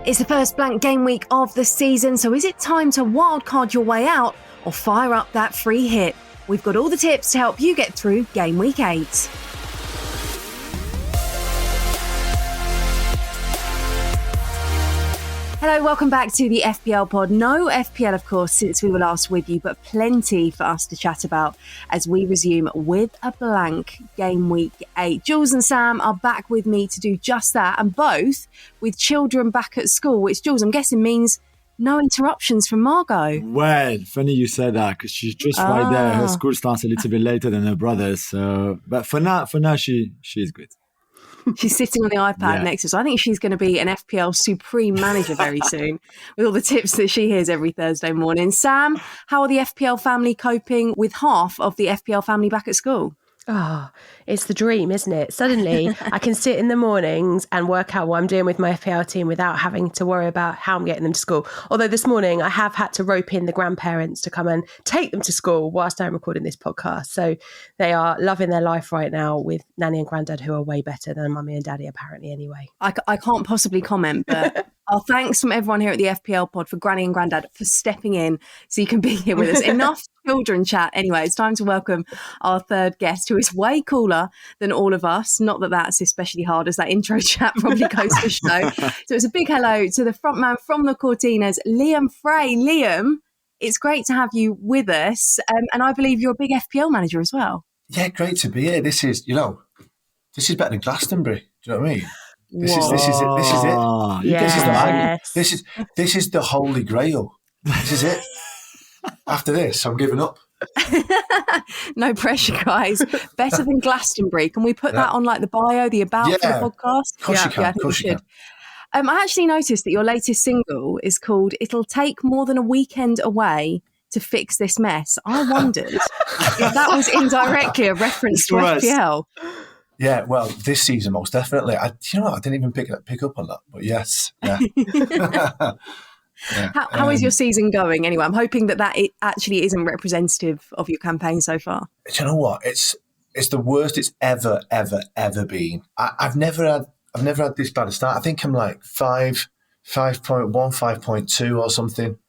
It's the first blank game week of the season, so is it time to wildcard your way out or fire up that free hit? We've got all the tips to help you get through game week 8. Hello, welcome back to the FPL pod. No FPL, of course, since we were last with you, but plenty for us to chat about as we resume with a blank game week 8. Jules and Sam are back with me to do just that, and both with children back at school, which, Jules, I'm guessing means no interruptions from Margot. Well, funny you said that, because she's just right there. Her school starts a little bit later than her brother's, so but for now, she's good. She's sitting on the iPad next to us. I think she's going to be an FPL supreme manager very soon with all the tips that she hears every Thursday morning. Sam, how are the FPL family coping with half of the FPL family back at school? Oh, it's the dream, isn't it? Suddenly I can sit in the mornings and work out what I'm doing with my FPL team without having to worry about how I'm getting them to school. Although this morning I have had to rope in the grandparents to come and take them to school whilst I'm recording this podcast. So they are loving their life right now with Nanny and Grandad, who are way better than Mummy and Daddy apparently anyway. I can't possibly comment, but our thanks from everyone here at the FPL pod for Granny and Grandad for stepping in so you can be here with us. Enough children chat. Anyway, it's time to welcome our third guest, who is way cooler than all of us. Not that that's especially hard, as that intro chat probably goes to show. So it's a big hello to the front man from the Cortinas, Liam Frey. Liam, it's great to have you with us. And I believe you're a big FPL manager as well. Yeah, great to be here. This is better than Glastonbury. Do you know what I mean? This is it. Yes. This is the holy grail. This is it. After this, I'm giving up. No pressure, guys. Better than Glastonbury. Can we put that on like the bio, the about for the podcast? Of course you can. I think we should. I actually noticed that your latest single is called "It'll Take More Than a Weekend Away to Fix This Mess." I wondered if that was indirectly a reference to FPL. Yeah, well, this season most definitely. I didn't even pick up on that, but yes. Yeah. Yeah. How is your season going anyway? I'm hoping that it actually isn't representative of your campaign so far. Do you know what? It's the worst it's ever been. I've never had this bad a start. I think I'm like 5.1, 5.2 or something.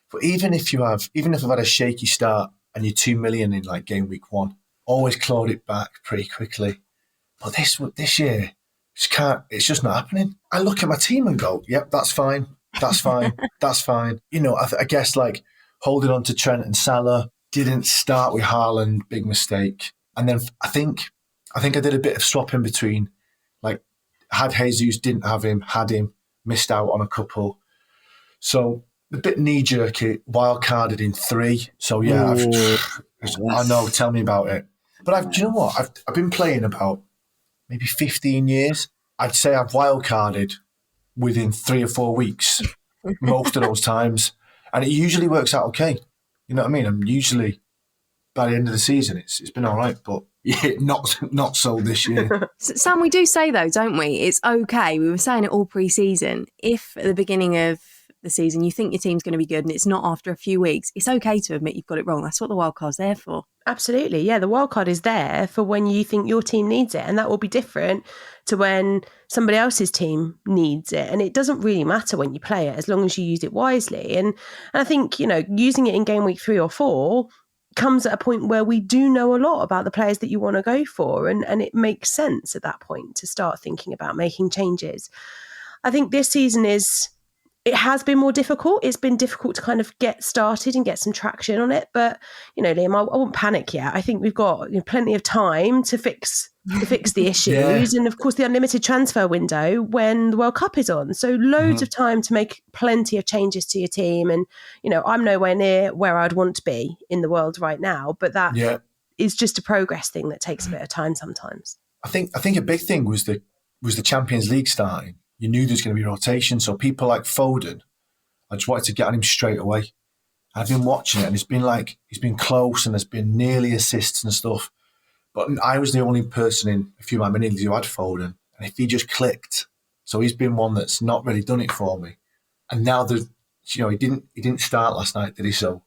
But even if I've had a shaky start and you're 2 million in like game week 1, always clawed it back pretty quickly. But this year, it's just not happening. I look at my team and go, yep, that's fine. That's fine. That's fine. You know, I guess like holding on to Trent and Salah, didn't start with Haaland, big mistake. And then I think I did a bit of swapping between, like, had Jesus, didn't have him, had him, missed out on a couple. So a bit knee-jerky, wildcarded in 3. So yeah, I know, tell me about it. But do you know what? I've been playing about maybe 15 years. I'd say I've wildcarded within 3 or 4 weeks, most of those times. And it usually works out okay. You know what I mean? I'm usually, by the end of the season, it's been all right. But yeah, not so this year. Sam, we do say, though, don't we? It's okay. We were saying it all pre-season. If at the beginning of the season you think your team's going to be good and it's not after a few weeks, it's okay to admit you've got it wrong. That's what the wildcard's there for. Absolutely. Yeah, the wildcard is there for when you think your team needs it. And that will be different to when somebody else's team needs it. And it doesn't really matter when you play it, as long as you use it wisely. And I think, using it in game week 3 or 4 comes at a point where we do know a lot about the players that you want to go for. And it makes sense at that point to start thinking about making changes. I think this season it has been more difficult. It's been difficult to kind of get started and get some traction on it. But, Liam, I won't panic yet. I think we've got plenty of time to fix the issues. Yeah. And, of course, the unlimited transfer window when the World Cup is on. So loads of time to make plenty of changes to your team. And, I'm nowhere near where I'd want to be in the world right now. But that is just a progress thing that takes a bit of time sometimes. I think a big thing was the Champions League starting. You knew there was going to be rotation. So people like Foden, I just wanted to get on him straight away. I've been watching it and he's been close and there's been nearly assists and stuff. But I was the only person in a few of my minis who had Foden. And if he just clicked, so he's been one that's not really done it for me. And now he didn't start last night, did he? So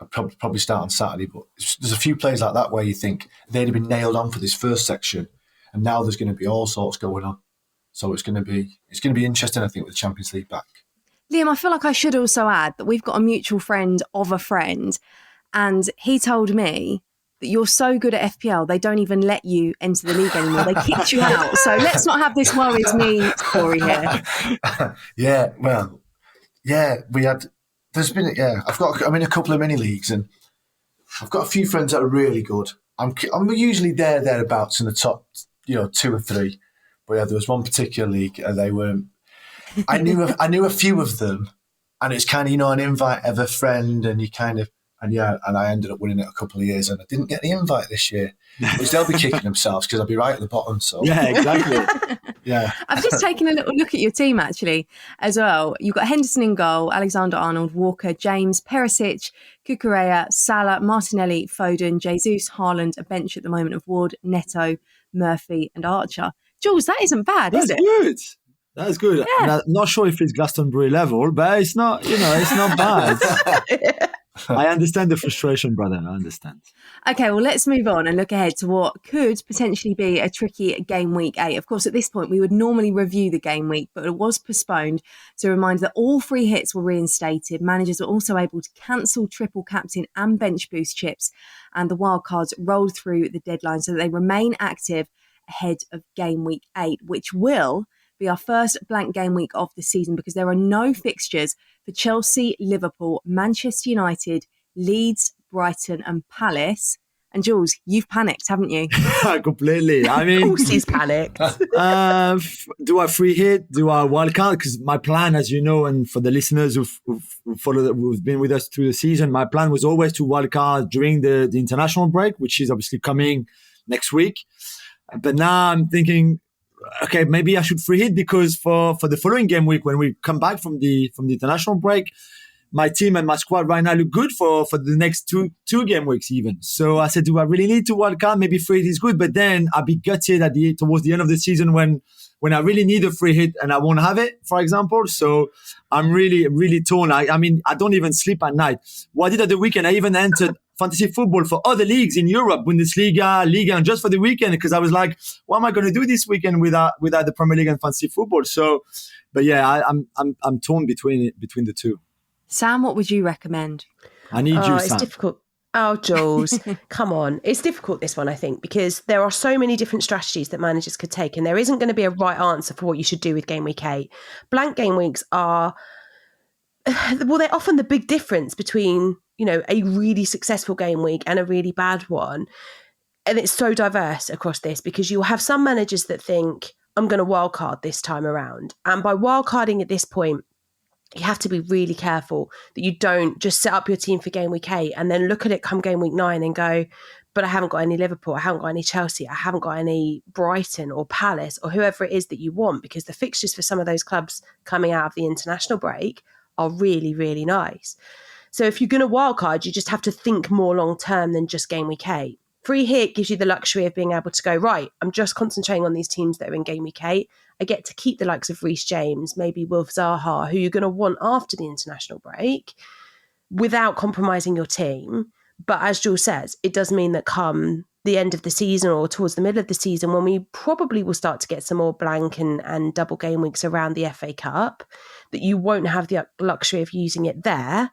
I'll probably start on Saturday. But there's a few players like that where you think they'd have been nailed on for this first section. And now there's going to be all sorts going on. So it's going to be interesting, I think, with the Champions League back. Liam, I feel like I should also add that we've got a mutual friend of a friend, and he told me that you're so good at FPL, they don't even let you enter the league anymore. They kicked you out. So let's not have this woe is me story here. I'm in a couple of mini leagues, and I've got a few friends that are really good. I'm usually thereabouts in the top, 2 or 3. But yeah, there was one particular league, and they were. I knew a few of them, and it's kind of an invite of a friend, and and I ended up winning it a couple of years, and I didn't get the invite this year, which they'll be kicking themselves because I'll be right at the bottom. So yeah, exactly. Yeah, I've just taken a little look at your team actually as well. You've got Henderson in goal, Alexander-Arnold, Walker, James, Perisic, Cucurella, Salah, Martinelli, Foden, Jesus, Haaland, a bench at the moment of Ward, Neto, Murphy, and Archer. Jules, that isn't bad, is it? Good. That's good. Yeah. I'm not sure if it's Glastonbury level, but it's not, it's not bad. I understand the frustration, brother. I understand. Okay, well, let's move on and look ahead to what could potentially be a tricky game week 8. Of course, at this point, we would normally review the game week, but it was postponed to remind that all free hits were reinstated. Managers were also able to cancel triple captain and bench boost chips, and the wildcards rolled through the deadline so that they remain active ahead of game week 8, which will be our first blank game week of the season because there are no fixtures for Chelsea, Liverpool, Manchester United, Leeds, Brighton and Palace. And Jules, you've panicked, haven't you? Completely. I mean, of course he's panicked. Do I free hit? Do I wildcard? Because my plan, as you know, and for the listeners who've been with us through the season, my plan was always to wildcard during the international break, which is obviously coming next week. But now I'm thinking, okay, maybe I should free hit because for the following game week, when we come back from the international break, my team and my squad right now look good for the next two game weeks even. So I said, do I really need to wildcard? Maybe free hit is good, but then I'll be gutted towards the end of the season when I really need a free hit and I won't have it, for example. So I'm really, really torn. I mean, I don't even sleep at night. What I did at the weekend, I even entered fantasy football for other leagues in Europe, Bundesliga, Liga, and just for the weekend, because I was like, what am I going to do this weekend without the Premier League and fantasy football? So, but yeah, I'm torn between the two. Sam, what would you recommend? I need you, Sam. It's difficult. Oh, Jules, come on. It's difficult, this one, I think, because there are so many different strategies that managers could take, and there isn't going to be a right answer for what you should do with game week 8. Blank game weeks are, well, they're often the big difference between, a really successful game week and a really bad one. And it's so diverse across this because you'll have some managers that think, I'm going to wildcard this time around. And by wildcarding at this point, you have to be really careful that you don't just set up your team for game week 8 and then look at it come game week 9 and go, but I haven't got any Liverpool, I haven't got any Chelsea, I haven't got any Brighton or Palace or whoever it is that you want, because the fixtures for some of those clubs coming out of the international break are really, really nice. So if you're going to wildcard, you just have to think more long term than just game week 8. Free hit gives you the luxury of being able to go, right, I'm just concentrating on these teams that are in game week 8. I get to keep the likes of Reece James, maybe Wilf Zaha, who you're going to want after the international break, without compromising your team. But as Jules says, it does mean that come the end of the season or towards the middle of the season, when we probably will start to get some more blank and double game weeks around the FA Cup, that you won't have the luxury of using it there.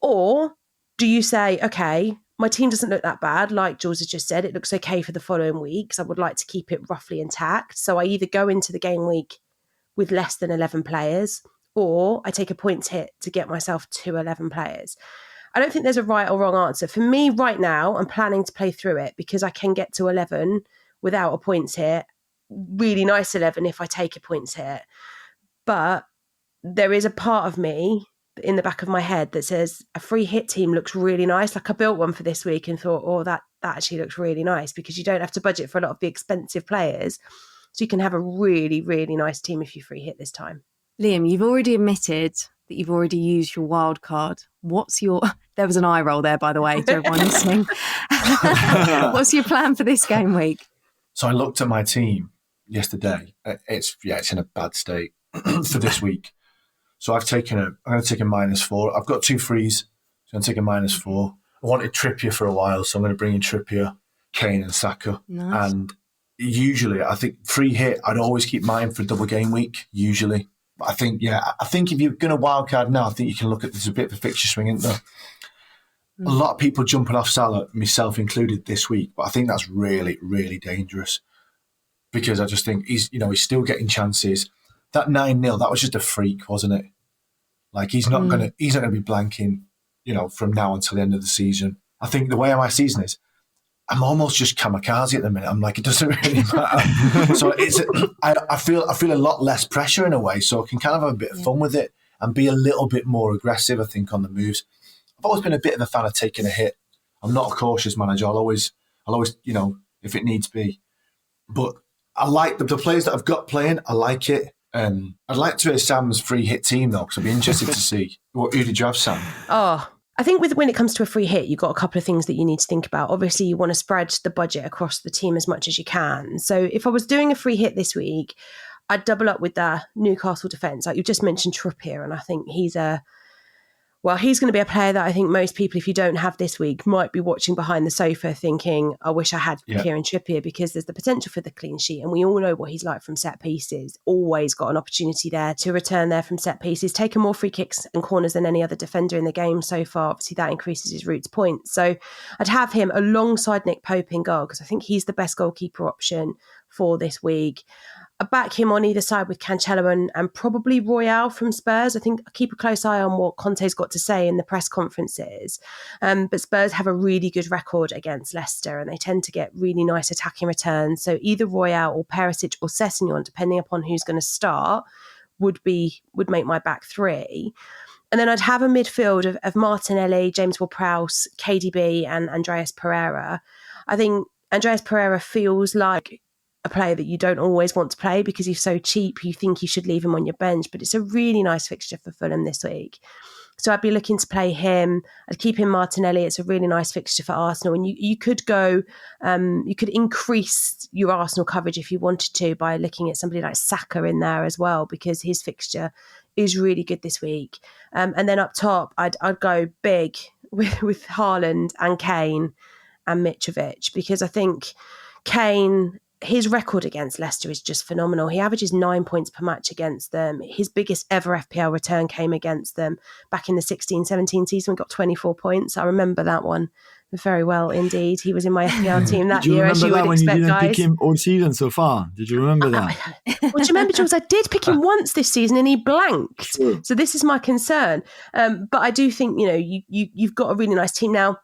Or do you say, okay, my team doesn't look that bad, like Jules has just said, it looks okay for the following weeks. I would like to keep it roughly intact. So I either go into the game week with less than 11 players, or I take a points hit to get myself to 11 players. I don't think there's a right or wrong answer. For me right now, I'm planning to play through it because I can get to 11 without a points hit. Really nice 11 if I take a points hit. But there is a part of me in the back of my head that says a free hit team looks really nice. Like I built one for this week and thought, oh, that actually looks really nice, because you don't have to budget for a lot of the expensive players. So you can have a really, really nice team if you free hit this time. Liam, you've already admitted that you've already used your wild card. There was an eye roll there, by the way, to everyone listening. What's your plan for this game week? So I looked at my team yesterday. It's in a bad state for this week. So I'm going to take a -4. I've got 2 frees, so I'm going to take a -4. I wanted Trippier for a while, so I'm going to bring in Trippier, Kane and Saka. Nice. And usually, I think free hit, I'd always keep mine for double game week, usually. But I think if you're going to wildcard now, I think you can look at, there's a bit of a fixture swing, isn't there? A lot of people jumping off Salah, myself included, this week, but I think that's really, really dangerous because I just think he's still getting chances. That 9-0, that was just a freak, wasn't it? Like he's not gonna be blanking, from now until the end of the season. I think the way my season is, I'm almost just kamikaze at the minute. I'm like, it doesn't really matter. So I feel a lot less pressure in a way, so I can kind of have a bit of fun with it and be a little bit more aggressive, I think, on the moves. I've always been a bit of a fan of taking a hit. I'm not a cautious manager. I'll always, if it needs be. But I like the players that I've got playing. I like it. I'd like to hear Sam's free hit team though, because I'd be interested to see who did you have, Sam? Oh, I think when it comes to a free hit, you've got a couple of things that you need to think about. Obviously, you want to spread the budget across the team as much as you can. So if I was doing a free hit this week, I'd double up with the Newcastle defence. Like you've just mentioned Trippier, and I think he's going to be a player that I think most people, if you don't have this week, might be watching behind the sofa thinking, I wish I had Kieran Trippier, because there's the potential for the clean sheet. And we all know what he's like from set pieces. Always got an opportunity there to return there from set pieces, taken more free kicks and corners than any other defender in the game so far. Obviously, that increases his route to points. So I'd have him alongside Nick Pope in goal, because I think he's the best goalkeeper option for this week. I back him on either side with Cancelo and probably Royale from Spurs. I think I keep a close eye on what Conte's got to say in the press conferences. But Spurs have a really good record against Leicester, and they tend to get really nice attacking returns. So either Royale or Perisic or Sessegnon, depending upon who's going to start, would make my back three. And then I'd have a midfield of Martinelli, James Ward-Prowse, KDB and Andreas Pereira. I think Andreas Pereira feels like a player that you don't always want to play because he's so cheap, you think you should leave him on your bench, but it's a really nice fixture for Fulham this week. So I'd be looking to play him. I'd keep in Martinelli. It's a really nice fixture for Arsenal. And you could go, you could increase your Arsenal coverage if you wanted to by looking at somebody like Saka in there as well, because his fixture is really good this week. And then up top, I'd go big with Haaland and Kane and Mitrovic, because I think Kane, his record against Leicester is just phenomenal. He averages 9 points per match against them. His biggest ever FPL return came against them back in the 16-17 season. We got 24 points. I remember that one very well indeed. He was in my FPL team that year, as you would expect, guys. You didn't pick him all season so far. Did you remember that? Well, do you remember, Jules? I did pick him once this season and he blanked. Sure. So this is my concern. But I do think, you've got a really nice team now.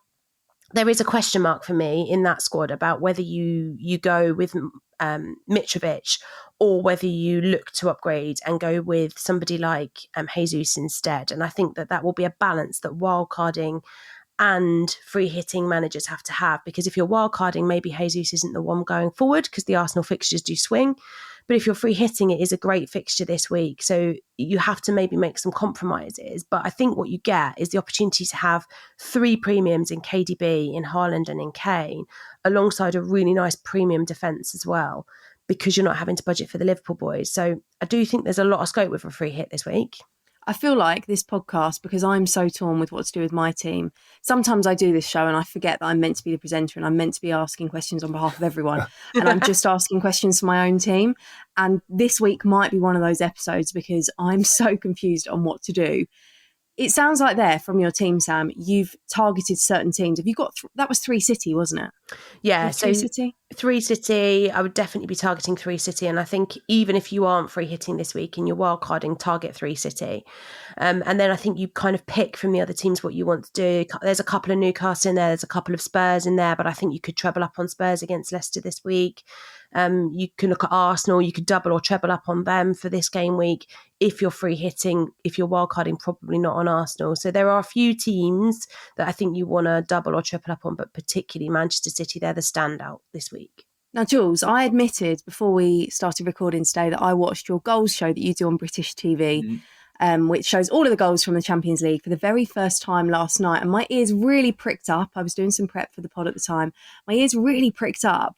There is a question mark for me in that squad about whether you go with Mitrovic or whether you look to upgrade and go with somebody like Jesus instead. And I think that will be a balance that wildcarding and free hitting managers have to have, because if you're wildcarding, maybe Jesus isn't the one going forward because the Arsenal fixtures do swing. But if you're free hitting, it is a great fixture this week. So you have to maybe make some compromises. But I think what you get is the opportunity to have three premiums in KDB, in Haaland and in Kane, alongside a really nice premium defence as well, because you're not having to budget for the Liverpool boys. So I do think there's a lot of scope with a free hit this week. I feel like this podcast, because I'm so torn with what to do with my team, sometimes I do this show and I forget that I'm meant to be the presenter and I'm meant to be asking questions on behalf of everyone. And I'm just asking questions for my own team. And this week might be one of those episodes because I'm so confused on what to do. It sounds like there from your team, Sam, you've targeted certain teams. Have you got, that was 3 City, wasn't it? Yeah. So 3 City? 3 City, I would definitely be targeting 3 City. And I think even if you aren't free hitting this week and you're wildcarding, target 3 City. And then I think you kind of pick from the other teams what you want to do. There's a couple of Newcastle in there, there's a couple of Spurs in there, but I think you could treble up on Spurs against Leicester this week. You can look at Arsenal, you could double or treble up on them for this game week. If you're free hitting, if you're wildcarding, probably not on Arsenal. So there are a few teams that I think you want to double or triple up on, but particularly Manchester City, they're the standout this week. Now, Jules, I admitted before we started recording today that I watched your goals show that you do on British TV, which shows all of the goals from the Champions League for the very first time last night. And my ears really pricked up. I was doing some prep for the pod at the time. My ears really pricked up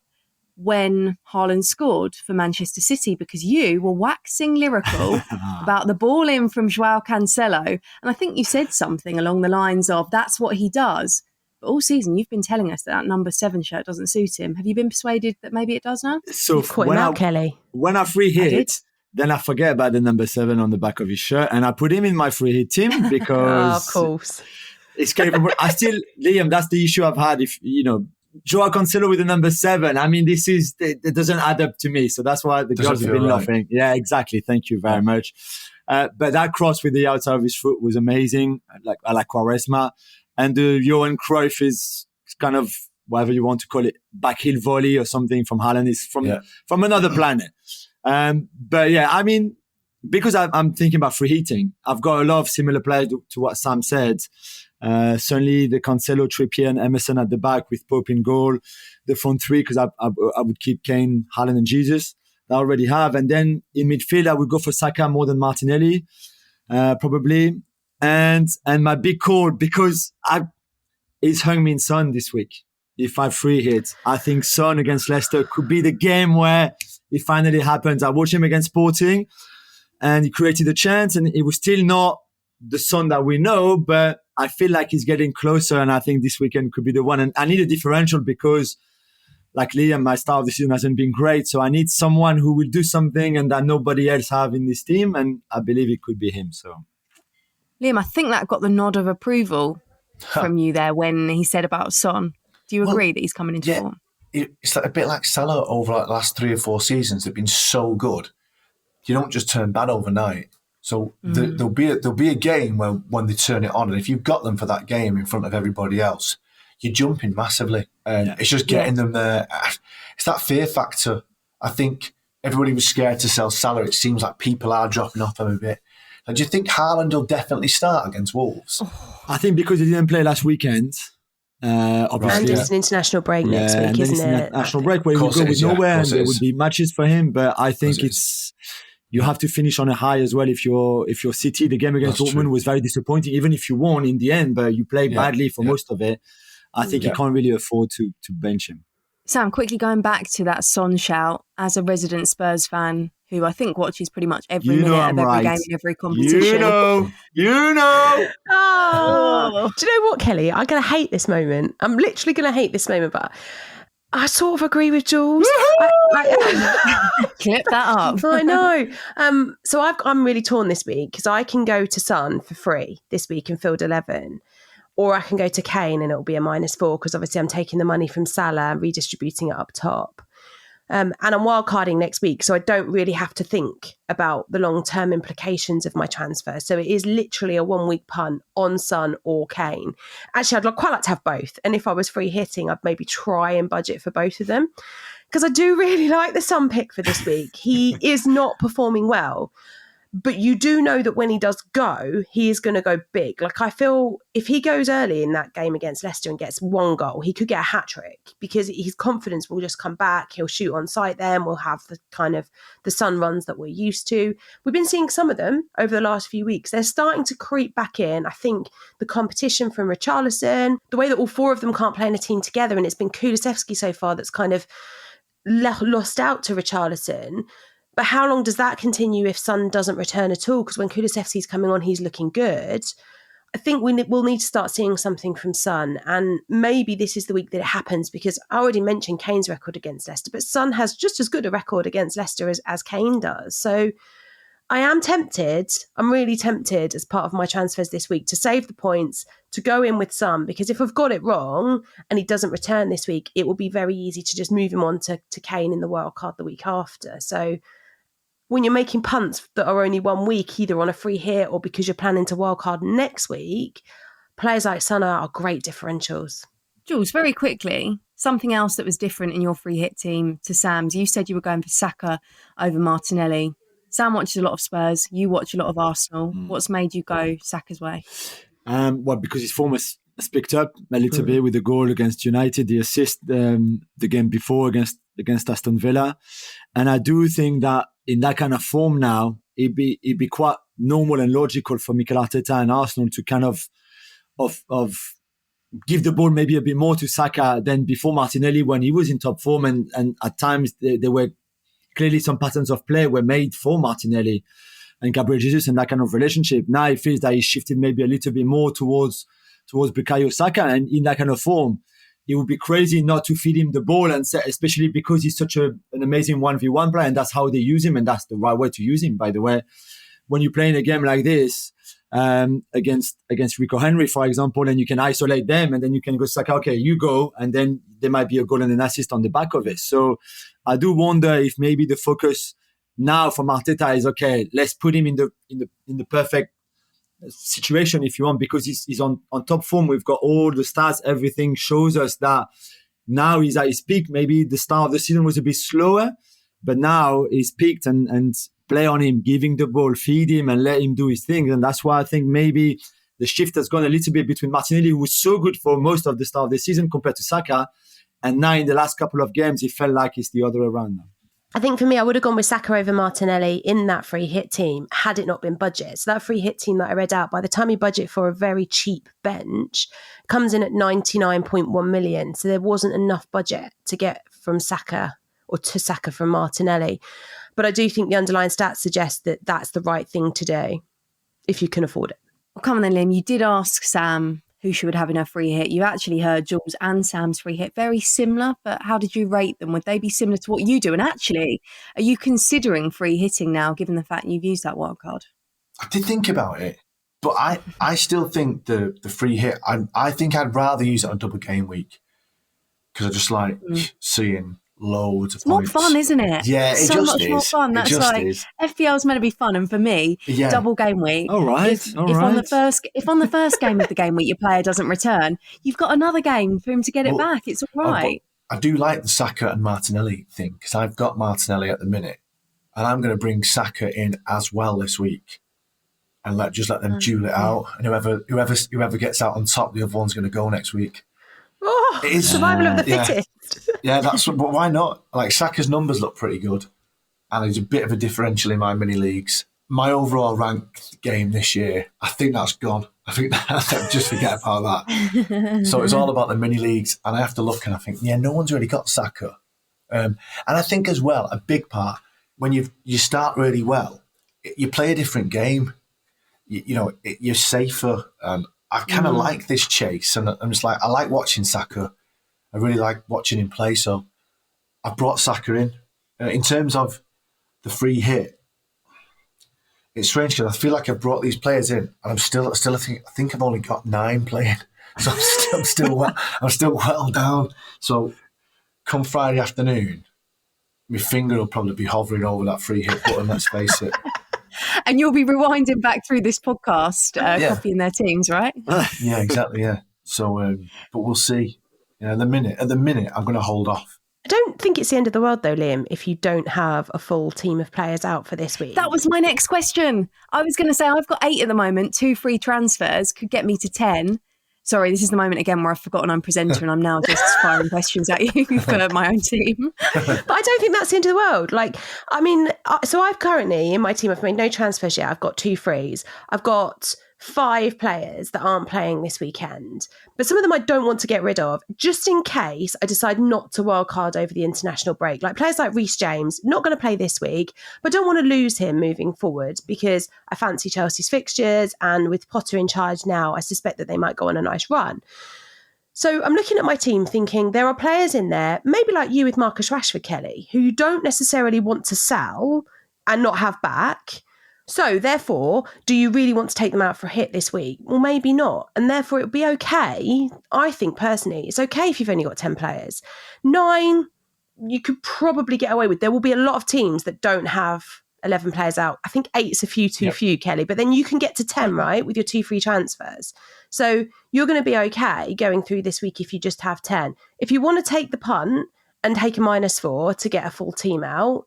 when Haaland scored for Manchester City, because you were waxing lyrical about the ball in from João Cancelo. And I think you said something along the lines of, that's what he does. But all season, you've been telling us that number 7 shirt doesn't suit him. Have you been persuaded that maybe it does now? So You've caught him out, Kelly. When I free I did. hit, then I forget about the number 7 on the back of his shirt, and I put him in my free hit team because Of course. it's capable. Liam, that's the issue I've had. If Joao Cancelo with the number 7, I mean, it doesn't add up to me. So that's why the girls have been laughing. Yeah, exactly. Thank you very much. But that cross with the outside of his foot was amazing. I like Quaresma. And the Johan Cruyff is kind of, whatever you want to call it, backheel volley or something from Haaland is from another planet. But yeah, I mean, because I'm thinking about free hitting, I've got a lot of similar players to what Sam said. Certainly the Cancelo, Trippier and Emerson at the back with Pope in goal. The front three, because I would keep Kane, Haaland and Jesus. I already have. And then in midfield, I would go for Saka more than Martinelli, probably. And my big call, because is Heung-min Son this week. If I free hit, I think Son against Leicester could be the game where it finally happens. I watched him against Sporting and he created a chance, and it was still not the Son that we know, but I feel like he's getting closer, and I think this weekend could be the one. And I need a differential because, like Liam, my start of the season hasn't been great. So I need someone who will do something and that nobody else have in this team. And I believe it could be him. So, Liam, I think that got the nod of approval from you there when he said about Son. Do you agree that he's coming into form? It's like a bit like Salah over like the last 3 or 4 seasons. They've been so good. You don't just turn bad overnight. So there'll be a game when they turn it on, and if you've got them for that game in front of everybody else, you're jumping massively. And it's just getting them there. It's that fear factor. I think everybody was scared to sell Salah. It seems like people are dropping off him a bit. Do you think Haaland will definitely start against Wolves? I think because he didn't play last weekend. Obviously, and it's an international break next week, isn't it? National break where he will go with nowhere, and there would be matches for him. But I think you have to finish on a high as well. If you're City, the game against Dortmund was very disappointing. Even if you won in the end, but you played badly for most of it. I think you can't really afford to bench him. Sam, quickly going back to that Son shout, as a resident Spurs fan who I think watches pretty much every minute of every game and every competition. You know. Oh, do you know what, Kelly? I'm going to hate this moment. I'm literally going to hate this moment, but I sort of agree with Jules. Clip that up. I know. So I'm really torn this week because I can go to Son for free this week in field 11. Or I can go to Kane and it'll be a -4 because obviously I'm taking the money from Salah and redistributing it up top. And I'm wildcarding next week, so I don't really have to think about the long-term implications of my transfer. So it is literally a 1-week punt on Son or Kane. Actually, I'd quite like to have both. And if I was free hitting, I'd maybe try and budget for both of them. Because I do really like the Son pick for this week. He is not performing well. But you do know that when he does go, he is going to go big. Like, I feel if he goes early in that game against Leicester and gets 1 goal, he could get a hat-trick because his confidence will just come back. He'll shoot on sight then. We'll have the kind of the Sun runs that we're used to. We've been seeing some of them over the last few weeks. They're starting to creep back in. I think the competition from Richarlison, the way that all 4 of them can't play in a team together, and it's been Kulusevski so far that's kind of lost out to Richarlison. But how long does that continue if Son doesn't return at all? Because when Kulusevski's coming on, he's looking good. I think we'll need to start seeing something from Son. And maybe this is the week that it happens because I already mentioned Kane's record against Leicester, but Son has just as good a record against Leicester as Kane does. So I am tempted. I'm really tempted as part of my transfers this week to save the points, to go in with Son, because if I've got it wrong and he doesn't return this week, it will be very easy to just move him on to Kane in the wildcard the week after. So when you're making punts that are only 1 week, either on a free hit or because you're planning to wildcard next week, players like Son are great differentials. Jules, very quickly, something else that was different in your free hit team to Sam's. You said you were going for Saka over Martinelli. Sam watches a lot of Spurs. You watch a lot of Arsenal. What's made you go Saka's way? Well, because his form has picked up a little bit with the goal against United, the assist the game before against Aston Villa. And I do think that in that kind of form now, it'd be quite normal and logical for Mikel Arteta and Arsenal to kind of give the ball maybe a bit more to Saka than before Martinelli when he was in top form. And at times there were clearly some patterns of play were made for Martinelli and Gabriel Jesus and that kind of relationship. Now it feels that he's shifted maybe a little bit more towards towards Bukayo Saka, and in that kind of form, it would be crazy not to feed him the ball, and especially because he's such an amazing 1v1 player, and that's how they use him, and that's the right way to use him, by the way. When you're playing a game like this, against Rico Henry, for example, and you can isolate them, and then you can go Saka, okay, you go, and then there might be a goal and an assist on the back of it. So I do wonder if maybe the focus now from Arteta is, okay, let's put him in the perfect situation, if you want, because he's on top form. We've got all the stats, everything shows us that now he's at his peak. Maybe the start of the season was a bit slower, but now he's peaked, and play on him, giving the ball, feed him, and let him do his thing. And that's why I think maybe the shift has gone a little bit between Martinelli, who was so good for most of the start of the season, compared to Saka. And now in the last couple of games, it felt like it's the other way around now. I think for me, I would have gone with Saka over Martinelli in that free hit team had it not been budget. So that free hit team that I read out, by the time you budget for a very cheap bench, comes in at 99.1 million. So there wasn't enough budget to get from Saka or to Saka from Martinelli. But I do think the underlying stats suggest that that's the right thing to do if you can afford it. Well, come on then, Liam. You did ask Sam who she would have in her free hit. You actually heard Jules and Sam's free hit. Very similar, but how did you rate them? Would they be similar to what you do? And actually, are you considering free hitting now, given the fact you've used that wildcard? I did think about it, but I still think the free hit, I think I'd rather use it on double game week, because I just like seeing loads of it's more points. fun, isn't it? Yeah, it so just much is. more fun. That's like is. FPL's meant to be fun, and for me, double game week. All right. If on the first game of the game week your player doesn't return, you've got another game for him to get it back. It's all right. I do like the Saka and Martinelli thing, because I've got Martinelli at the minute, and I'm going to bring Saka in as well this week, and let them duel it out. And whoever gets out on top, the other one's going to go next week. Oh, it is survival of the fittest. Yeah, but why not? Like, Saka's numbers look pretty good, and he's a bit of a differential in my mini leagues. My overall ranked game this year, I think that's gone. I think just forget about that. So it's all about the mini leagues, and I have to look and I think, no one's really got Saka. And I think as well, a big part, when you start really well, you play a different game. You're safer. I kind of like this chase, and I'm just like, I like watching Saka. I really like watching him play, so I brought Saka in. In terms of the free hit, it's strange because I feel like I brought these players in, and I'm still I think I've only got 9 playing, so I'm still well down. So come Friday afternoon, my finger will probably be hovering over that free hit button. Let's face it. And you'll be rewinding back through this podcast, copying their teams, right? Yeah, exactly. Yeah. So, but we'll see. At the minute, I'm going to hold off. I don't think it's the end of the world, though, Liam, if you don't have a full team of players out for this week. That was my next question. I was going to say, I've got 8 at the moment. 2 free transfers could get me to 10. Sorry, this is the moment again where I've forgotten I'm presenter and I'm now just firing questions at you for my own team. But I don't think that's the end of the world. So I've currently, in my team, I've made no transfers yet. I've got 2 frees. I've got 5 players that aren't playing this weekend. But some of them I don't want to get rid of, just in case I decide not to wildcard over the international break. Like players like Reece James, not going to play this week, but don't want to lose him moving forward because I fancy Chelsea's fixtures, and with Potter in charge now, I suspect that they might go on a nice run. So I'm looking at my team thinking there are players in there, maybe like you with Marcus Rashford, Kelly, who you don't necessarily want to sell and not have back. So therefore, do you really want to take them out for a hit this week? Well, maybe not. And therefore, it'll be okay. I think personally, it's okay if you've only got 10 players. 9, you could probably get away with. There will be a lot of teams that don't have 11 players out. I think 8's a few too few, Kelly. But then you can get to 10, right, with your 2 free transfers. So you're going to be okay going through this week if you just have 10. If you want to take the punt and take a -4 to get a full team out,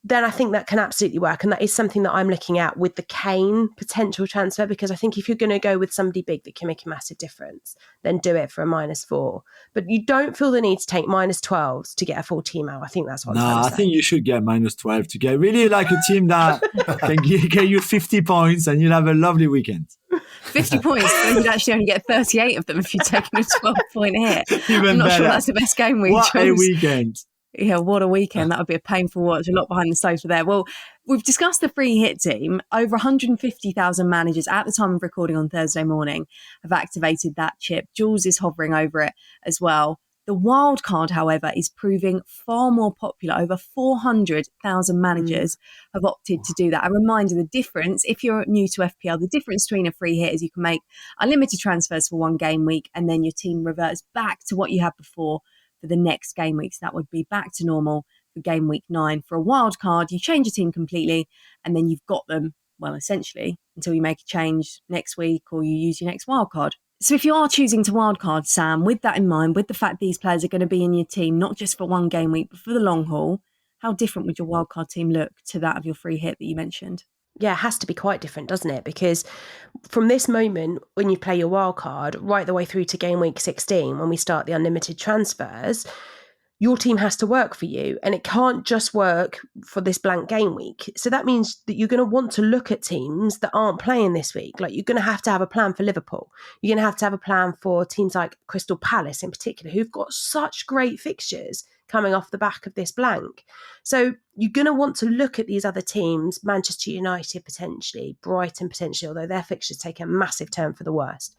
then I think that can absolutely work. And that is something that I'm looking at with the Kane potential transfer, because I think if you're going to go with somebody big that can make a massive difference, then do it for a -4. But you don't feel the need to take -12s to get a full team out. I think that's what I'm trying to say. I think you should get -12 to get really like a team that can get you 50 points and you'll have a lovely weekend. 50 points, but you'd actually only get 38 of them if you'd taken a 12-point hit. Even I'm not better. sure that's the best game week. What a weekend. Yeah, what a weekend. That would be a painful watch, a lot behind the sofa there. Well, we've discussed the free hit team. Over 150,000 managers at the time of recording on Thursday morning have activated that chip. Jules is hovering over it as well. The wildcard, however, is proving far more popular. Over 400,000 managers have opted to do that. A reminder, the difference, if you're new to FPL, the difference between a free hit is you can make unlimited transfers for one game week and then your team reverts back to what you had before for the next game week. So that would be back to normal for game week 9. For a wild card, you change your team completely and then you've got them, well, essentially, until you make a change next week or you use your next wild card. So if you are choosing to wildcard, Sam, with that in mind, with the fact these players are going to be in your team, not just for one game week, but for the long haul, how different would your wildcard team look to that of your free hit that you mentioned? Yeah, it has to be quite different, doesn't it? Because from this moment, when you play your wildcard, right the way through to game week 16, when we start the unlimited transfers, your team has to work for you and it can't just work for this blank game week. So that means that you're going to want to look at teams that aren't playing this week. Like you're going to have a plan for Liverpool. You're going to have a plan for teams like Crystal Palace in particular, who've got such great fixtures coming off the back of this blank. So you're going to want to look at these other teams, Manchester United potentially, Brighton potentially, although their fixtures take a massive turn for the worst.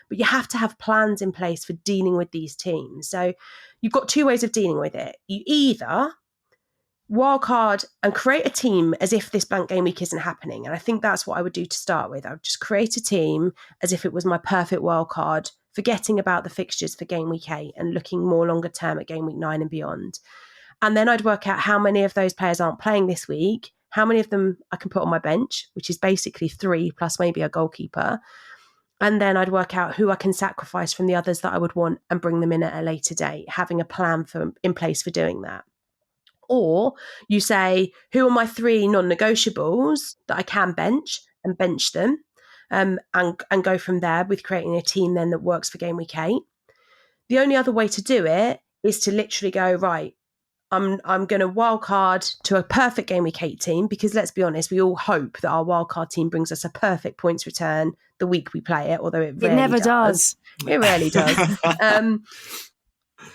But you have to have plans in place for dealing with these teams. So you've got two ways of dealing with it. You either wildcard and create a team as if this blank game week isn't happening. And I think that's what I would do to start with. I would just create a team as if it was my perfect wildcard, forgetting about the fixtures for game week 8 and looking more longer term at game week 9 and beyond. And then I'd work out how many of those players aren't playing this week, how many of them I can put on my bench, which is basically 3 plus maybe a goalkeeper. And then I'd work out who I can sacrifice from the others that I would want and bring them in at a later date, having a plan in place for doing that. Or you say, who are my 3 non-negotiables that I can bench and bench them and go from there with creating a team then that works for game week 8. The only other way to do it is to literally go, right, I'm going to wildcard to a perfect game week 8 team, because let's be honest, we all hope that our wildcard team brings us a perfect points return the week we play it, although it never does. It rarely does.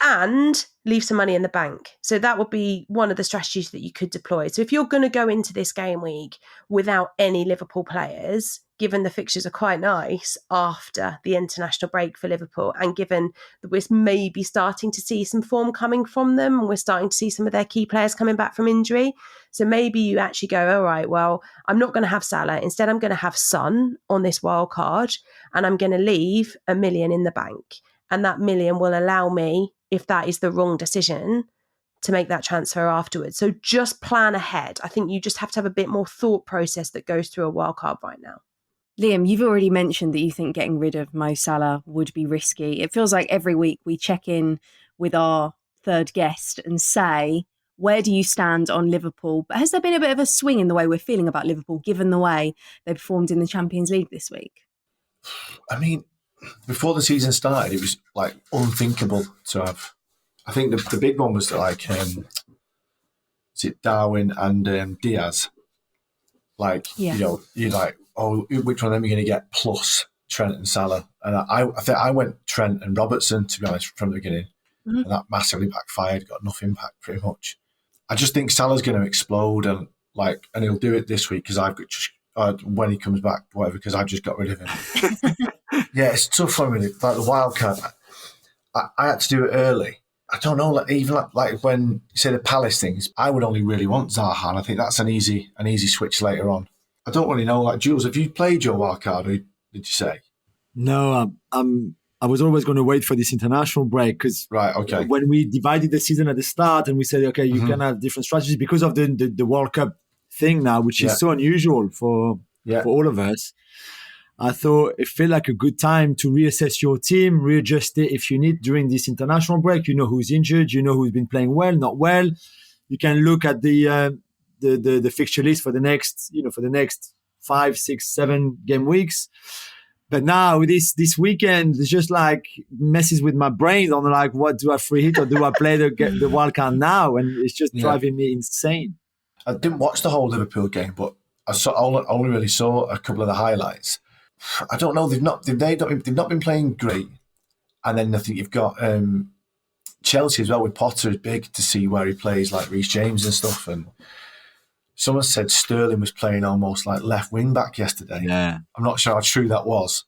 And leave some money in the bank. So that would be one of the strategies that you could deploy. So if you're going to go into this game week without any Liverpool players, given the fixtures are quite nice after the international break for Liverpool, and given that we're maybe starting to see some form coming from them, and we're starting to see some of their key players coming back from injury. So maybe you actually go, all right, well, I'm not going to have Salah. Instead, I'm going to have Son on this wild card, and I'm going to leave $1 million in the bank. And that $1 million will allow me, if that is the wrong decision, to make that transfer afterwards. So just plan ahead. I think you just have to have a bit more thought process that goes through a wildcard right now. Liam, you've already mentioned that you think getting rid of Mo Salah would be risky. It feels like every week we check in with our third guest and say, where do you stand on Liverpool? But has there been a bit of a swing in the way we're feeling about Liverpool, given the way they performed in the Champions League this week? I mean, before the season started, it was like unthinkable to have. I think the big one was like, is it Darwin and Diaz? Like, yeah. You know, you're like, oh, which one of them are you going to get plus Trent and Salah? And I think I went Trent and Robertson, to be honest, from the beginning. Mm-hmm. And that massively backfired, got enough impact pretty much. I just think Salah's going to explode and he'll do it this week because I've got just, when he comes back, whatever, because I've just got rid of him. Yeah, it's tough for me. Like the wild card, I had to do it early. I don't know, even when you say the Palace things, I would only really want Zaha, and I think that's an easy switch later on. I don't really know. Like, Jules, have you played your wild card, or did you say? No, I was always going to wait for this international break because when we divided the season at the start and we said, okay, you can have different strategies because of the World Cup thing now, which is so unusual for all of us. I thought it felt like a good time to reassess your team, readjust it if you need during this international break. You know who's injured, you know who's been playing well, not well. You can look at the fixture list for the next 5, 6, 7 game weeks. But now this weekend, it's just like messes with my brain on like, what do I free hit or do I play the wild card now? And it's just driving me insane. I didn't watch the whole Liverpool game, but I only really saw a couple of the highlights. I don't know. They've not been playing great. And then I think you've got Chelsea as well with Potter is big to see where he plays, like Reece James and stuff. And someone said Sterling was playing almost like left wing back yesterday. Yeah. I'm not sure how true that was.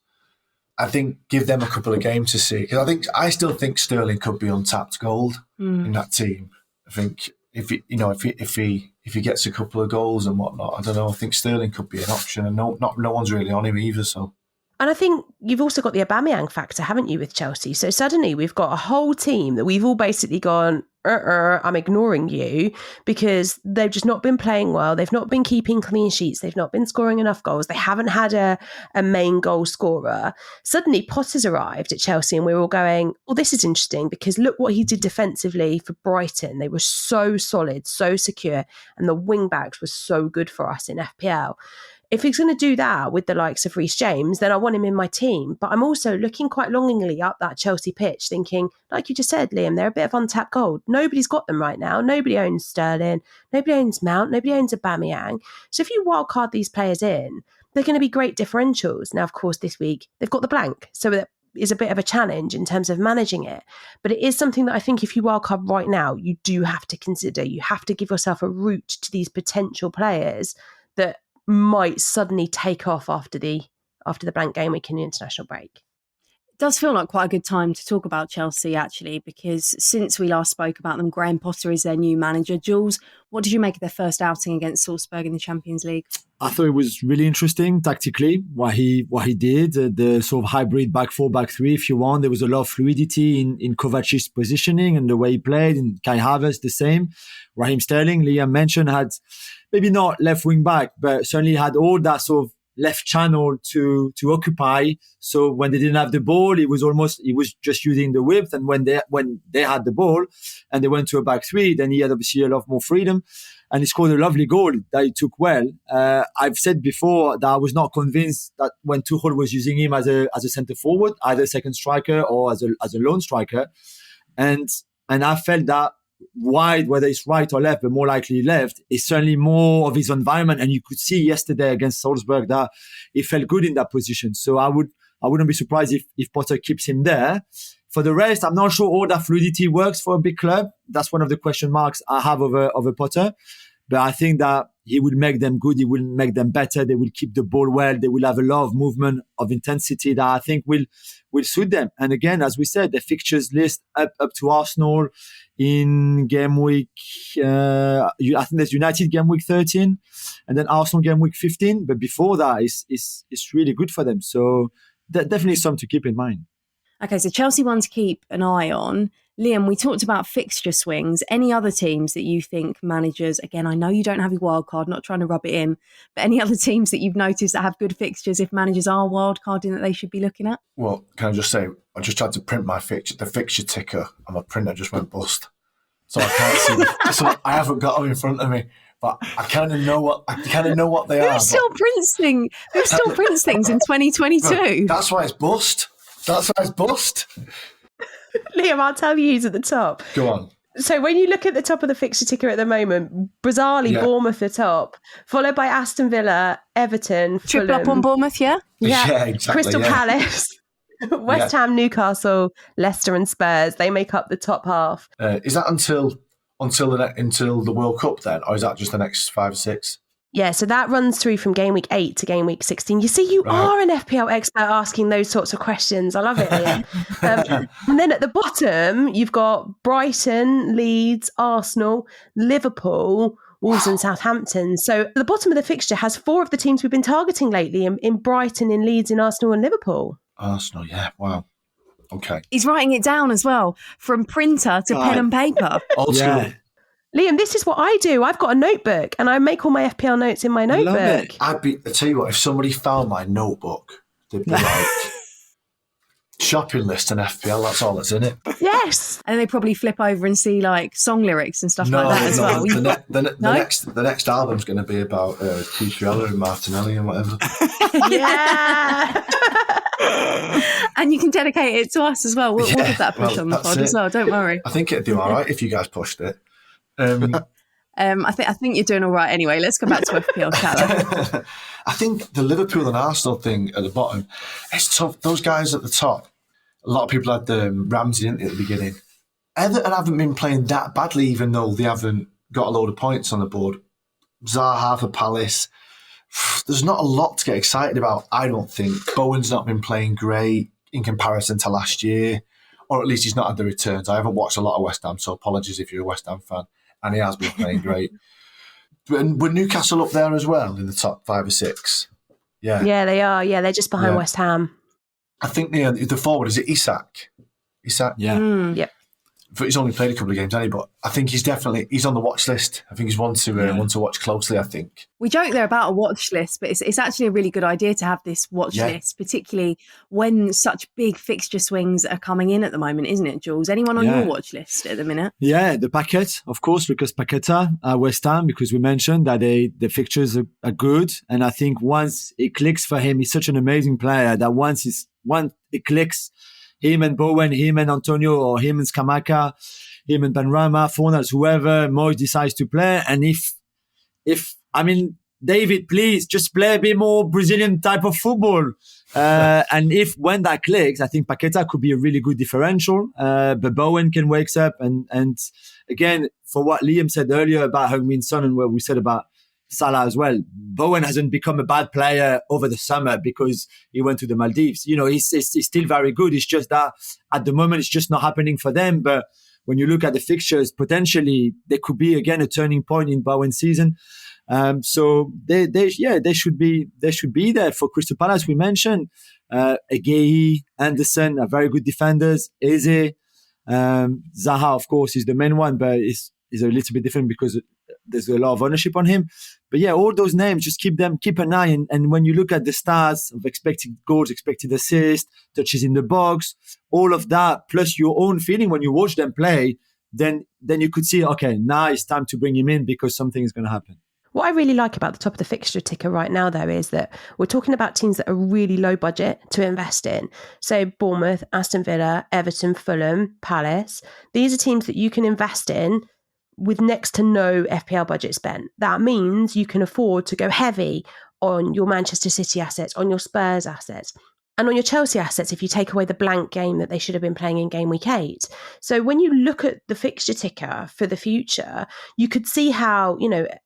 I think give them a couple of games to see, because I still think Sterling could be untapped gold in that team. I think if he gets a couple of goals and whatnot, I don't know. I think Sterling could be an option, and no one's really on him either. So. And I think you've also got the Aubameyang factor, haven't you, with Chelsea? So suddenly we've got a whole team that we've all basically gone, I'm ignoring you, because they've just not been playing well. They've not been keeping clean sheets. They've not been scoring enough goals. They haven't had a main goal scorer. Suddenly Potter's arrived at Chelsea and we're all going, well, this is interesting because look what he did defensively for Brighton. They were so solid, so secure, and the wing backs were so good for us in FPL. If he's going to do that with the likes of Reece James, then I want him in my team. But I'm also looking quite longingly up that Chelsea pitch, thinking, like you just said, Liam, they're a bit of untapped gold. Nobody's got them right now. Nobody owns Sterling. Nobody owns Mount. Nobody owns Aubameyang. So if you wildcard these players in, they're going to be great differentials. Now, of course, this week, they've got the blank. So that is a bit of a challenge in terms of managing it. But it is something that I think if you wildcard right now, you do have to consider. You have to give yourself a route to these potential players that might suddenly take off after the blank game week in the international break. It does feel like quite a good time to talk about Chelsea, actually, because since we last spoke about them, Graham Potter is their new manager. Jules, what did you make of their first outing against Salzburg in the Champions League? I thought it was really interesting tactically what he did, the sort of hybrid back 4, back 3, if you want. There was a lot of fluidity in Kovacic's positioning and the way he played, and Kai Havertz the same. Raheem Sterling, Liam mentioned, had maybe not left wing back, but certainly had all that sort of left channel to occupy. So when they didn't have the ball, he was just using the width. And when they had the ball and they went to a back 3, then he had obviously a lot more freedom. And he scored a lovely goal that he took well. I've said before that I was not convinced that when Tuchel was using him as a centre forward, either second striker or as a lone striker, and I felt that wide, whether it's right or left, but more likely left, is certainly more of his environment. And you could see yesterday against Salzburg that he felt good in that position. So I wouldn't be surprised if Potter keeps him there. For the rest, I'm not sure all that fluidity works for a big club. That's one of the question marks I have over Potter. But I think that he will make them good. He will make them better. They will keep the ball well. They will have a lot of movement, of intensity that I think will suit them. And again, as we said, the fixtures list up to Arsenal in game week, I think there's United game week 13 and then Arsenal game week 15. But before that, it's really good for them. So definitely something to keep in mind. Okay, so Chelsea one to keep an eye on. Liam, we talked about fixture swings. Any other teams that you think managers, again, I know you don't have your wild card, not trying to rub it in, but any other teams that you've noticed that have good fixtures if managers are wild carding that they should be looking at? Well, can I just say, I just tried to print the fixture ticker, and my printer just went bust. So I can't see, so I haven't got them in front of me. But I kind of know what they are. Who still prints things in 2022? That's why it's bust. Liam, I'll tell you who's at the top. Go on. So when you look at the top of the fixture ticker at the moment, bizarrely, Bournemouth at top, followed by Aston Villa, Everton, Triple Fulham. up on Bournemouth, yeah? Yeah, exactly. Crystal Palace, West Ham, Newcastle, Leicester and Spurs. They make up the top half. Is that until the World Cup then? Or is that just the next 5 or 6? Yeah, so that runs through from game week 8 to game week 16. You see, you are an FPL expert asking those sorts of questions. I love it, Liam. And then at the bottom, you've got Brighton, Leeds, Arsenal, Liverpool, Wolves and Southampton. So the bottom of the fixture has 4 of the teams we've been targeting lately in Brighton, in Leeds, in Arsenal and Liverpool. Arsenal, yeah, wow. Okay. He's writing it down as well, from printer to pen and paper. Old school. Yeah. Liam, this is what I do. I've got a notebook and I make all my FPL notes in my notebook. I tell you what, if somebody found my notebook, they'd be like, shopping list and FPL, that's all that's in it. Yes. And they probably flip over and see like song lyrics and stuff like that as well. The next album's going to be about Cucurella and Martinelli and whatever. Yeah. And you can dedicate it to us as well. We'll give that push on the pod as well. Don't worry. I think it'd do all right if you guys pushed it. I think you're doing all right anyway. Let's go back to FPL chat. I think the Liverpool and Arsenal thing at the bottom, it's tough. Those guys at the top, a lot of people had Ramsey, didn't they, at the beginning. Everton haven't been playing that badly, even though they haven't got a load of points on the board. Zaha for Palace. There's not a lot to get excited about, I don't think. Bowen's not been playing great in comparison to last year, or at least he's not had the returns. I haven't watched a lot of West Ham, so apologies if you're a West Ham fan. And he has been playing great. Were Newcastle up there as well in the top 5 or 6? Yeah. Yeah, they are. Yeah, they're just behind West Ham. I think the forward, is it Isak? Isak? Yeah. Yep. But he's only played a couple of games, hasn't he? But I think he's on the watch list. I think he's one to watch closely, I think. We joke there about a watch list, but it's actually a really good idea to have this watch list, particularly when such big fixture swings are coming in at the moment, isn't it, Jules? Anyone on your watch list at the minute? Yeah, the Paquet, of course, because Paqueta, West Ham, because we mentioned that the fixtures are good. And I think once it clicks for him, he's such an amazing player that once it clicks, him and Bowen, him and Antonio, or him and Skamaka, him and Benrahma, Fornals, whoever Moyes decides to play. And David, please just play a bit more Brazilian type of football. And when that clicks, I think Paqueta could be a really good differential. But Bowen can wake up. And again, for what Liam said earlier about Heung-min Son and what we said about Salah as well, Bowen hasn't become a bad player over the summer because he went to the Maldives. He's still very good. It's just that at the moment, it's just not happening for them. But when you look at the fixtures, potentially there could be again a turning point in Bowen's season. So they should be there for Crystal Palace. We mentioned Egehi, Anderson are very good defenders. Eze, Zaha, of course, is the main one, but is a little bit different because there's a lot of ownership on him. But yeah, all those names, just keep an eye. And when you look at the stats of expected goals, expected assists, touches in the box, all of that, plus your own feeling when you watch them play, then you could see, okay, now it's time to bring him in because something is going to happen. What I really like about the top of the fixture ticker right now, though, is that we're talking about teams that are really low budget to invest in. So Bournemouth, Aston Villa, Everton, Fulham, Palace. These are teams that you can invest in with next to no FPL budget spent. That means you can afford to go heavy on your Manchester City assets, on your Spurs assets, and on your Chelsea assets if you take away the blank game that they should have been playing in game week 8. So when you look at the fixture ticker for the future, you could see how,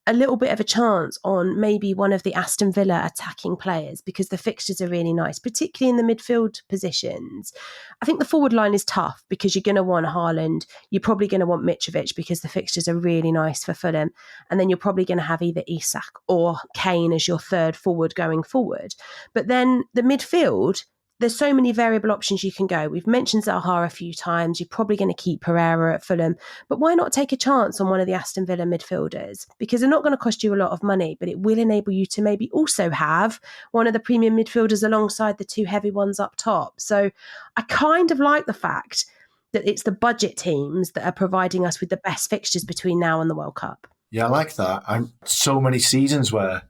a little bit of a chance on maybe one of the Aston Villa attacking players because the fixtures are really nice, particularly in the midfield positions. I think the forward line is tough because you're going to want Haaland. You're probably going to want Mitrovic because the fixtures are really nice for Fulham. And then you're probably going to have either Isak or Kane as your third forward going forward. But then the midfield, there's so many variable options you can go. We've mentioned Zaha a few times. You're probably going to keep Pereira at Fulham. But why not take a chance on one of the Aston Villa midfielders? Because they're not going to cost you a lot of money, but it will enable you to maybe also have one of the premium midfielders alongside the two heavy ones up top. So I kind of like the fact that it's the budget teams that are providing us with the best fixtures between now and the World Cup. Yeah, I like that. And so many seasons where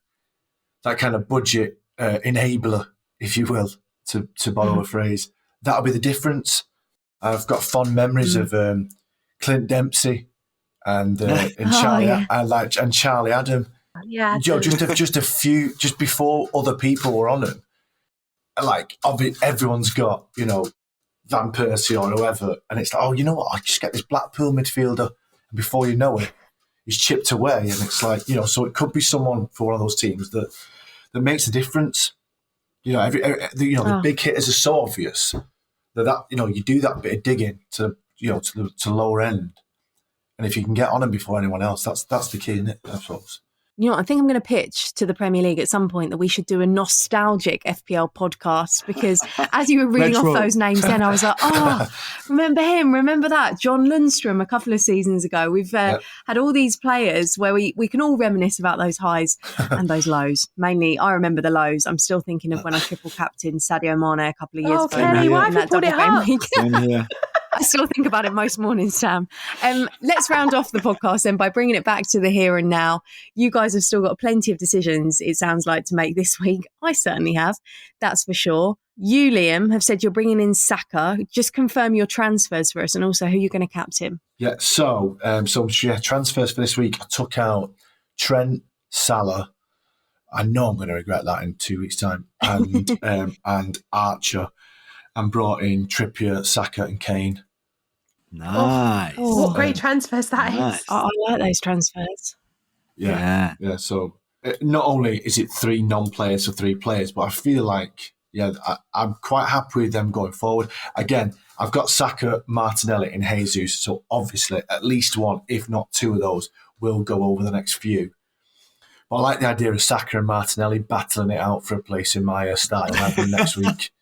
that kind of budget enabler, if you will, to borrow a phrase, that'll be the difference. I've got fond memories of Clint Dempsey and Charlie and Charlie Adam. Yeah, just a few, just before other people were on them. Like everyone's got Van Persie or whoever, and it's like, oh, you know what? I just get this Blackpool midfielder, and before you know it, he's chipped away, and it's like so it could be someone for one of those teams that makes a difference. The big hitters are so obvious that you do that bit of digging to the lower end, and if you can get on them before anyone else, that's the key, isn't it? I suppose. I think I'm going to pitch to the Premier League at some point that we should do a nostalgic FPL podcast because as you were reading off those names then, I was like, oh, remember him, remember that, John Lundstrom a couple of seasons ago. We've had all these players where we can all reminisce about those highs and those lows. Mainly, I remember the lows. I'm still thinking of when I triple captained Sadio Mane a couple of years ago. Kelly, why have you put it up? I still think about it most mornings, Sam. Let's round off the podcast then by bringing it back to the here and now. You guys have still got plenty of decisions, it sounds like, to make this week. I certainly have, that's for sure. You, Liam, have said you're bringing in Saka. Just confirm your transfers for us and also who you're going to captain. Yeah, so transfers for this week. I took out Trent, Salah. I know I'm going to regret that in 2 weeks' time. And Archer. And brought in Trippier, Saka and Kane. Nice. What great transfers that Nice. is. I like those transfers. Yeah. So not only is it 3 non-players for 3 players, but I feel like, I'm quite happy with them going forward. Again, I've got Saka, Martinelli and Jesus, so obviously at least one, if not 2 of those, will go over the next few. But I like the idea of Saka and Martinelli battling it out for a place in my starting lineup next week.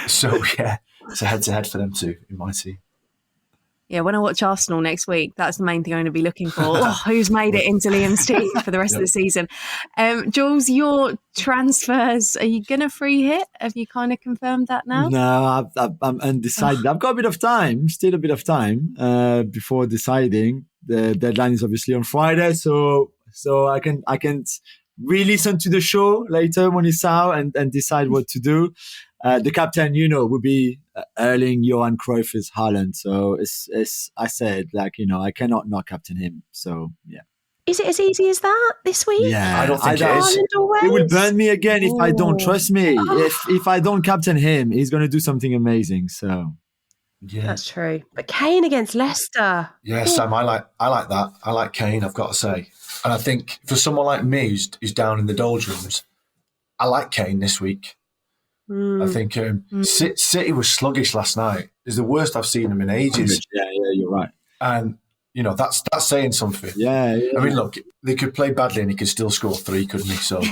So, yeah, it's a head-to-head for them too in my team. Yeah, when I watch Arsenal next week, that's the main thing I'm going to be looking for. Who's made it into Liam's team for the rest of the season? Jules, your transfers, are you going to free hit? Have you kind of confirmed that now? No, I'm undecided. I've got a bit of time, still a bit of time before deciding. The deadline is obviously on Friday, so I can re-listen to the show later when it's out and decide what to do. The captain, would be Erling Johan Cruyff is Haaland. So it's I said, I cannot not captain him. So, yeah. Is it as easy as that this week? Yeah. I don't think it is. It will burn me again if I don't. Trust me. If I don't captain him, he's going to do something amazing. So, yeah. That's true. But Kane against Leicester. Yeah, Sam, I like that. I like Kane, I've got to say. And I think for someone like me who's down in the doldrums, I like Kane this week. I think City was sluggish last night. It's the worst I've seen them in ages. Yeah, you're right. And, that's saying something. Yeah. I mean, look, they could play badly and he could still score 3, couldn't he? So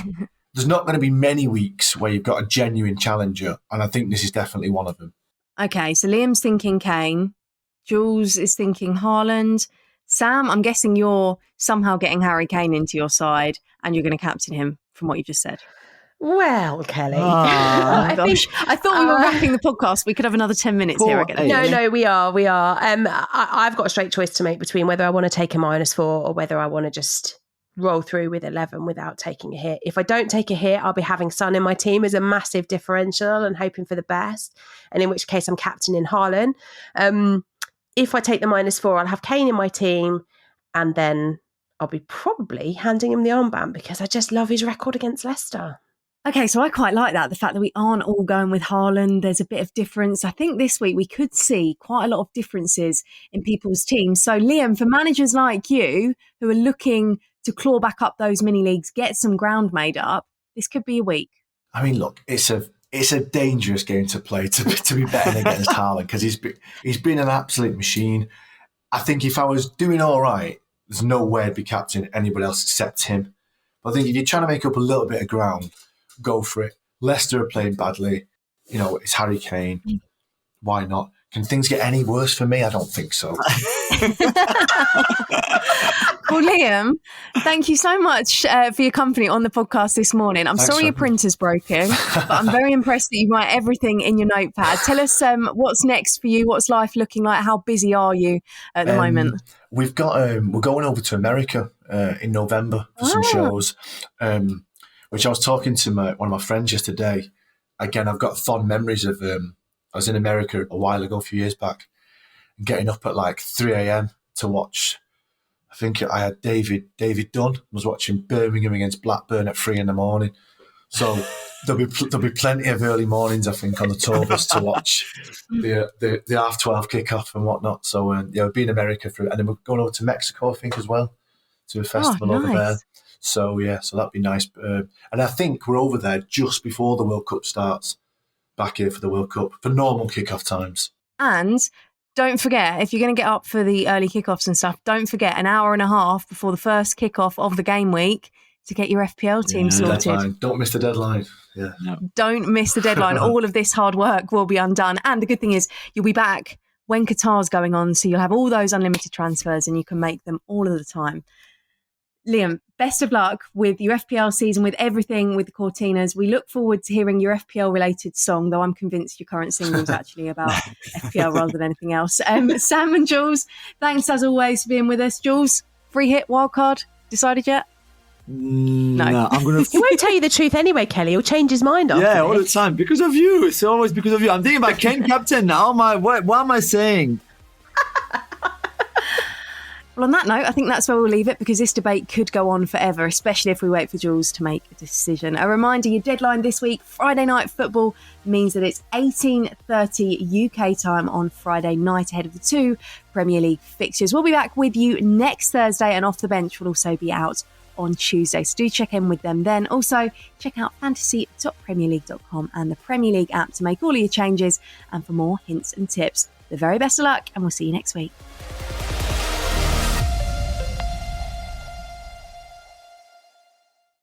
there's not going to be many weeks where you've got a genuine challenger. And I think this is definitely one of them. Okay, so Liam's thinking Kane. Jules is thinking Haaland. Sam, I'm guessing you're somehow getting Harry Kane into your side and you're going to captain him from what you just said. Well, Kelly. I thought we were wrapping the podcast. We could have another 10 minutes here again. No, we are. I've got a straight choice to make between whether I want to take a -4 or whether I want to just roll through with 11 without taking a hit. If I don't take a hit, I'll be having Son in my team as a massive differential and hoping for the best. And in which case I'm captaining Haaland. If I take the -4, I'll have Kane in my team and then I'll be probably handing him the armband because I just love his record against Leicester. Okay, so I quite like that. The fact that we aren't all going with Haaland, there's a bit of difference. I think this week we could see quite a lot of differences in people's teams. So Liam, for managers like you who are looking to claw back up those mini leagues, get some ground made up, this could be a week. I mean, look, it's a dangerous game to play to be betting against Haaland because he's been an absolute machine. I think if I was doing all right, there's no way I'd be captaining anybody else except him. But I think if you're trying to make up a little bit of ground, go for it. Leicester are playing badly. It's Harry Kane. Why not? Can things get any worse for me? I don't think so. Well, Liam, thank you so much for your company on the podcast this morning. I'm sorry your printer's broken, but I'm very impressed that you write everything in your notepad. Tell us what's next for you. What's life looking like? How busy are you at the moment? We've got we're going over to America in November for some shows. Which I was talking to one of my friends yesterday. Again, I've got fond memories of I was in America a while ago, a few years back, and getting up at like 3 a.m. to watch. I think I had David Dunn was watching Birmingham against Blackburn at 3 a.m. So there'll be plenty of early mornings, I think, on the tour bus to watch the 12:30 kickoff and whatnot. So we'll be in America and then we're going over to Mexico, I think, as well, to a festival over there. So, so that'd be nice. And I think we're over there just before the World Cup starts, back here for the World Cup, for normal kickoff times. And don't forget, if you're going to get up for the early kickoffs and stuff, don't forget an hour and a half before the first kickoff of the game week to get your FPL team sorted. Deadline. Don't miss the deadline. Yeah. No. Don't miss the deadline. All of this hard work will be undone. And the good thing is you'll be back when Qatar's going on, so you'll have all those unlimited transfers and you can make them all of the time. Liam, best of luck with your FPL season, with everything, with the Cortinas. We look forward to hearing your FPL-related song, though I'm convinced your current single is actually about FPL rather than anything else. Sam and Jules, thanks as always for being with us. Jules, free hit, wildcard, decided yet? No, I'm gonna. He won't tell you the truth anyway, Kelly. He'll change his mind after all the time because of you. It's always because of you. I'm thinking about Kane captain now. What am I saying? Well, on that note, I think that's where we'll leave it, because this debate could go on forever, especially if we wait for Jules to make a decision. A reminder, your deadline this week, Friday night football, means that it's 18:30 UK time on Friday night ahead of the 2 Premier League fixtures. We'll be back with you next Thursday, and Off the Bench will also be out on Tuesday. So do check in with them then. Also, check out fantasy.premierleague.com and the Premier League app to make all of your changes and for more hints and tips. The very best of luck, and we'll see you next week.